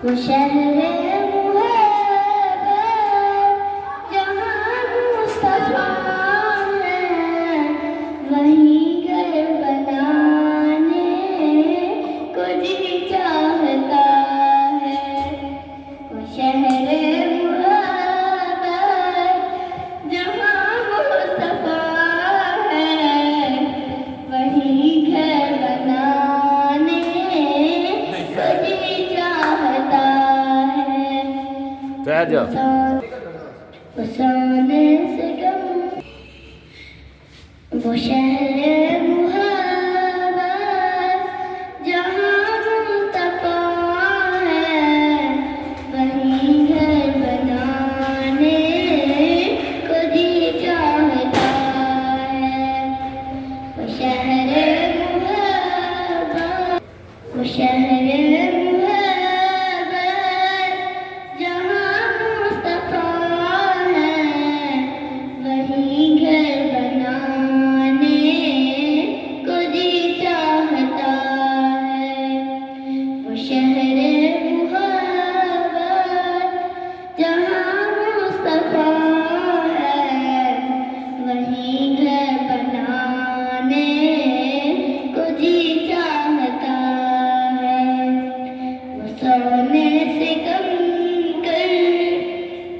وہ شہر محبت جہاں مصطفیٰ ہے، وہیں گھر بنانے کو جی چاہتا ہے۔ وہ شہر محبت جہاں مصطفیٰ ہے، وہیں گھر بنانے کو جی چاہتا ہے۔ فسانے سے کم وہ شہر محبت جہاں مصطفیٰ ہے، وہیں گھر بنانے کو جی چاہتا ہے۔ وہ شہر محبت، وہ شہر محبت جہاں مصطفیٰ ہے، وہیں گھر بنانے کو جی چاہتا ہے۔ وہ شہر محبت جہاں مصطفیٰ ہے، وہیں گھر بنانے کو جی چاہتا ہے۔ وہ سونے سے کم کر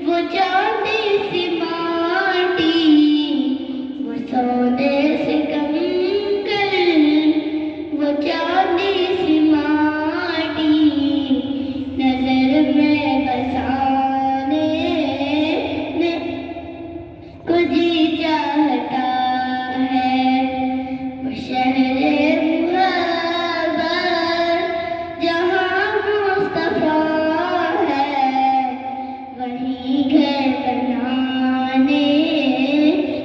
وہ چاندی سی ماٹی، وہ سونے سے کم کر وہ چاندی سی ماٹی، نظر میں بسانے کو جی چاہتا ہے۔ وہ شہر محبت جہاں مصطفیٰ ہے، وہیں گھر بنانے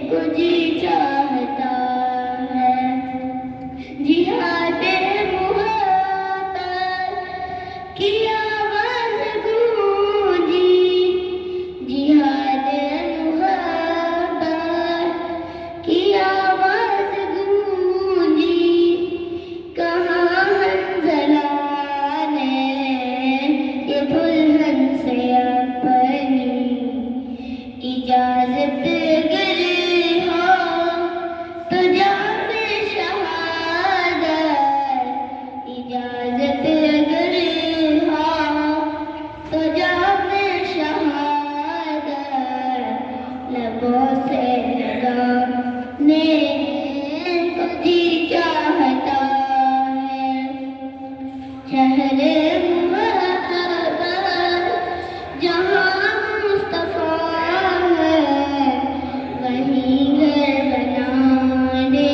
کو جی چاہتا ہے۔ جہاد محبت کی آواز گونجی، جہاد محبت کی آواز گونجی، کہاں حنظلہ نے یہ دلہن سے اپنی اجازت گر ہو تو جام شہادت، اجازت گر ہو تو جام شہادت، لبوں سے لگانے کو جی چاہتا ہے۔ شہر محبت جہاں مصطفیٰ ہے، وہیں گھر بنانے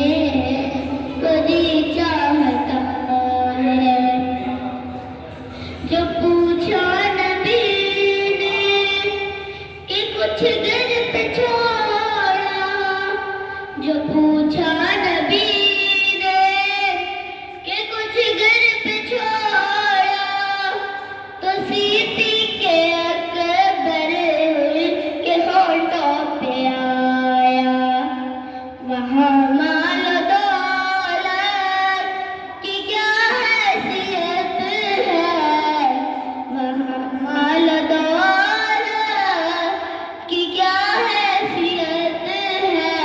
کو جی چاہتا ہے۔ جو پوچھا نبی نے کہ کچھ گھر پہ چھوڑا، جو پوچھا نبی نے کہ کچھ گھر پہ چھوڑا، تو سیتی کے اکبر کے ہونٹوں پہ آیا، وہاں مال و دولت کی کیا حیثیت ہے، وہاں مال و دولت کی کیا حیثیت ہے،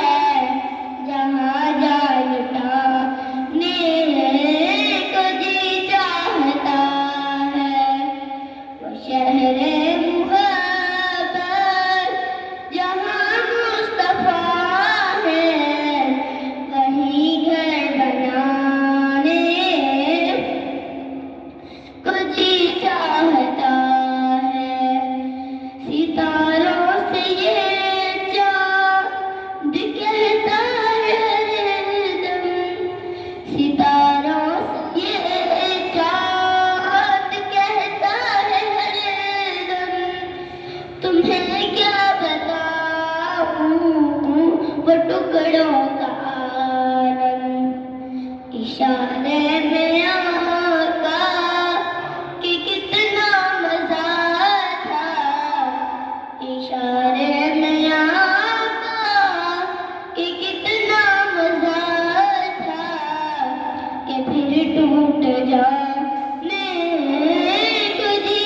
جہاں جان لٹانے کو جی چاہتا ہے۔ وہ شہر محبت جہاں مصطفیٰ ہے، وہیں گھر بنانے کو جی چاہتا ہے۔ ستاروں سے یہ چاند کہتا ہے ہر دم، ستاروں سے یہ چاند کہتا ہے ہر دم، تمہیں کیا بتاؤں وہ ٹکڑوں کا عالم، اشارے میں آقا کہ کتنا مزہ تھا، اشارے میں آقا کہ کتنا مزہ تھا، کہ پھر ٹوٹ جانے کو جی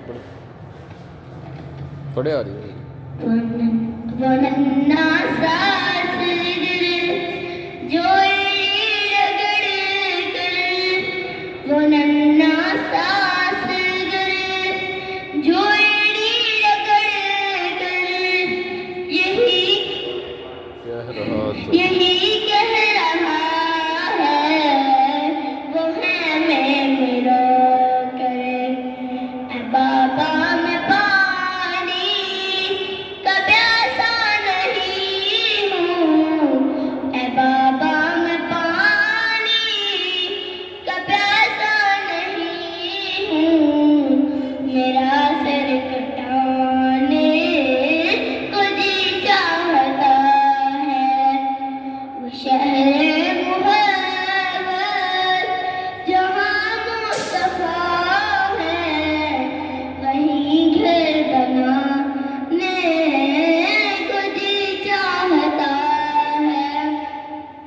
پڑھو پڑھے آ رہی ہے وننا ساس